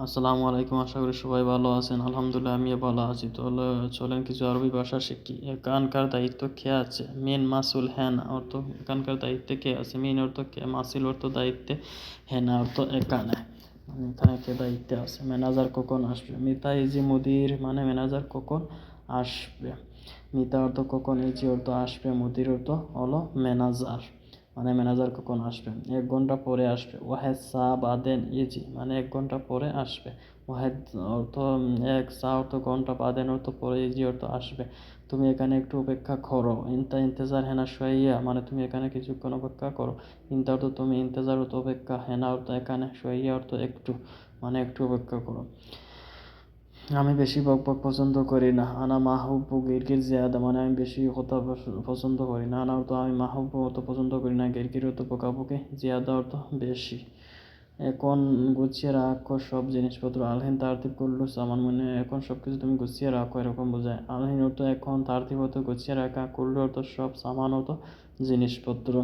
আসসালামু আলাইকুম। আশা করি সবাই ভালো আছেন। আলহামদুলিল্লাহ আমিও ভালো আছি। তাহলে চলেন কিছু আরবি ভাষা শিখি। এখানকার দায়িত্ব কে আছে? মেন মাসুল হেনা অর্থ এখানকার দায়িত্বে কে আছে? মেন অর্থ কে, মাসুল অর্থ দায়িত্বে, হেনা অর্থ এখানে। মানে এখানে কে দায়িত্বে আছে? ম্যানেজার কখন আসবে? মিতা ইজি মুদির মানে ম্যানেজার কখন আসবে? মিতা অর্থ কখন, ইজি অর্থ আসবে, মুদির অর্থ হলো ম্যানেজার। মানে ম্যানেজার কখন আসবে? 1 ঘন্টা পরে আসবে। ওয়াহেদ সা বাদেন ইজি মানে 1 ঘন্টা পরে আসবে। ওয়াহেদ অর্থ এক, সা অর্থ ঘন্টা, বাদেন অর্থ পরে, ইজি অর্থ আসবে। তুমি এখানে একটু অপেক্ষা করো। ইনতা ইন্তেজার হেনা শোয়াইয়া মানে তুমি এখানে কিছুক্ষণ অপেক্ষা করো। ইনতা অর্থ তুমি, ইন্তেজার অর্থ অপেক্ষা, হেনা অর্থ এখানে, শোয়াইয়া অর্থ একটু মানে একটু অপেক্ষা করো। আমি বেশি বকবক পছন্দ করি না। আনা মাহবুব গিরগির জিয়াদা মানে আমি বেশি কথা পছন্দ করি না। আনা অর্থ আমি, মাহবুব অর্থ পছন্দ করি না, গিরগির অর্থ বকাবকি, জিয়াদা অর্থ বেশি। এখন গুছিয়ে রাখো সব জিনিসপত্র। আলহিন তারতিব করলো আমার মনে এখন সব কিছু তুমি গুছিয়ে রাখো এরকম বোঝায়। আলহিন অর্থ এখন, তারতিব অর্থ গুছিয়ে রাখা, করলো অর্থ সব, সামান অর্থ জিনিসপত্র।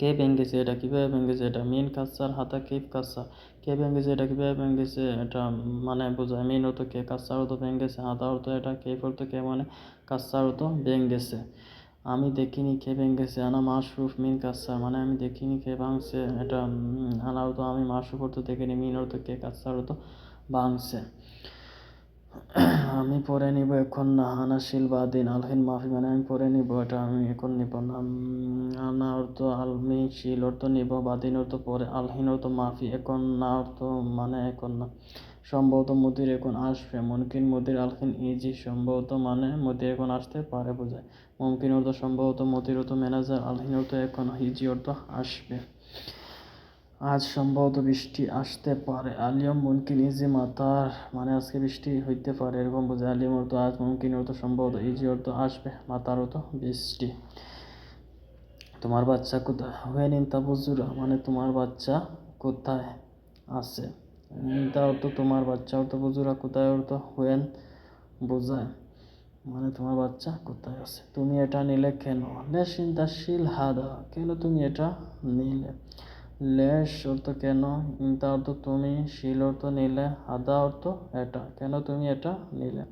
কে ভেঙেছে এটা, কিভাবে ভেঙেছে এটা? মিন কাসার হাতা কিফ কাসার, কে ভেঙেছে এটা, কিভাবে ভেঙেছে এটা মানে বোঝায়। মিন অর্থ কে, কাসার অর্থ ভেঙেছে, হাতা অর্থ এটা, কিফ অর্থ কে মানে কাসার অর্থ ভেঙেছে। আমি দেখিনি কে ভেঙেছে। আনা মাশরুফ মিন কাসার মানে আমি দেখিনি কে ভাঙছে এটা। আনা অর্থ আমি, মাশরুফ অর্থ দেখিনি, মিন অর্থ কে, কাসার অর্থ ভাঙছে। আমি পরে নিব এখন না। আনাশিল বাদিন আলহিন মাফি মানে আমি পরে নিব এটা আমি এখন নিব না। আনা অর্থ আলমি, শিল অর্থ নিব, বাদিন অর্থ পরে, আলহিন অর্থ মাফি এখন না অর্থ মানে এখন না। সম্ভবত মুদির এখন আসবে। মুমকিন মুদির আলহিন ইজি সম্ভবত মানে মুদির এখন আসতে পারে বোঝায়। মুমকিন অর্থ সম্ভবত, মুদির অর্থ ম্যানেজার, আলহিন অর্থ এখন, ইজি অর্থ আসবে। আজ সম্ভবত বৃষ্টি আসতে পারে। আলিয়ম মুমকিন ইজি মাতার মানে আজকে বৃষ্টি হইতে পারে এরকম বোঝায়। আলিয়ম অর্থ আজ, মুমকিন অর্থ সম্ভবত, ইজি অর্থ আসবে, মাতার অর্থ বৃষ্টি। তোমার বাচ্চা কোথায়? হুয়েন ইনতা বুজুরা মানে তোমার বাচ্চা কোথায় আছে। ইনতা অর্থ তোমার, বাচ্চা অর্থ বুজুরা, কোথায় অর্থ হুয়েন বোঝায় মানে তোমার বাচ্চা কোথায় আছে। তুমি এটা নিলে কেন? লেশ ইনতা শিল হাদা কেন তুমি এটা নিলে। লেশ অর্থ কেন, ইনতা অর্থ তুমি, শিল অর্থ নিলে, হাদা অর্থ এটা, কেন তুমি এটা নিলে।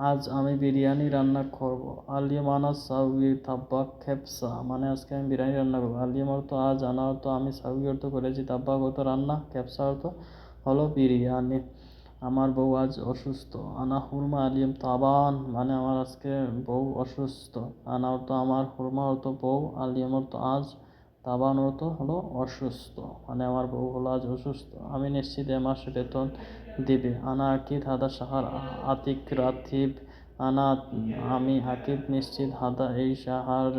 আজ আমি বিরিয়ানি রান্না করব। আলিম আনা সাউই তাব্বাক খেপসা মানে আজকে আমি বিরিয়ানি রান্না করবো। আলিম অর্থ আজ, আনা অর্থ আমি, সাউই অর্থ করেছি, তাব্বাক অর্থ রান্না, খেপসা অর্থ হলো বিরিয়ানি। আমার বউ আজ অসুস্থ। আনা হুরমা আলিম তাবান মানে আমার আজকে বউ অসুস্থ। আনা অর্থ আমার, হুরমা অর্থ বউ, আলিম অর্থ আজ, তাবান অর্থ হলো অসুস্থ মানে আমার বউ হলো আজ অসুস্থ। আমি নিশ্চিত এ মাসে বেতন দিবে। আনা আকিদ হাদা সাহার আতিক রাতিব আনা আমি, আকিব নিশ্চিত, হাদা এই, সাহার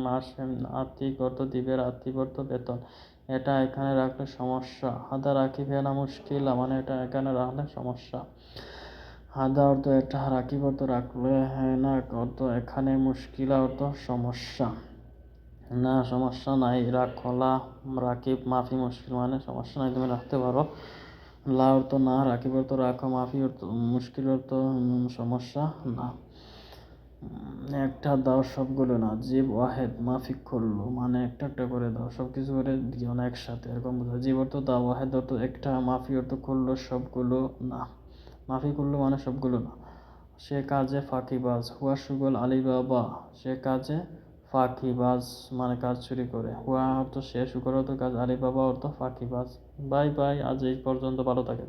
মাস, আতিক অর্থ দিবে, রাতিব অর্থ বেতন। এটা এখানে রাখলে সমস্যা। হাদা রাকিব হেনা মুশকিলা মানে এটা এখানে রাখলে সমস্যা। হাদা অর্থ এটা, রাকিব অর্থ রাখলে, হেনা অর্থ এখানে, মুশকিলা অর্থ সমস্যা। না সমস্যা নাই, রাখলা, রাকিব মাফি মুশকিল মানে সমস্যা নাই তুমি রাখতে পারো। লা অর্থ না, রাকিব অর্থ রাখো, মাফি অর্থ মুশকিল অর্থ সমস্যা না। একটা দাও সবগুলো না। জীব ওয়াহেদ মাফি করলো মানে একটা একটা করে দাও, সব কিছু করে দিও না একসাথে এরকম বোঝায়। জীব অর্থ দাও, ওয়াহেদ অর্থ একটা, মাফি অর্থ করলো সবগুলো না, মাফি করলো মানে সবগুলো না। সে কাজে ফাঁকিবাজ। হুয়া সুগল আলিবাবা সে কাজে ফাঁকিবাজ মানে কাজ চুরি করে। হুয়া অর্থ সে, সুগল অর্থ কাজ, আলিবাবা অর্থ ফাঁকিবাজ। বাই বাই, আজ এই পর্যন্ত, ভালো থাকে।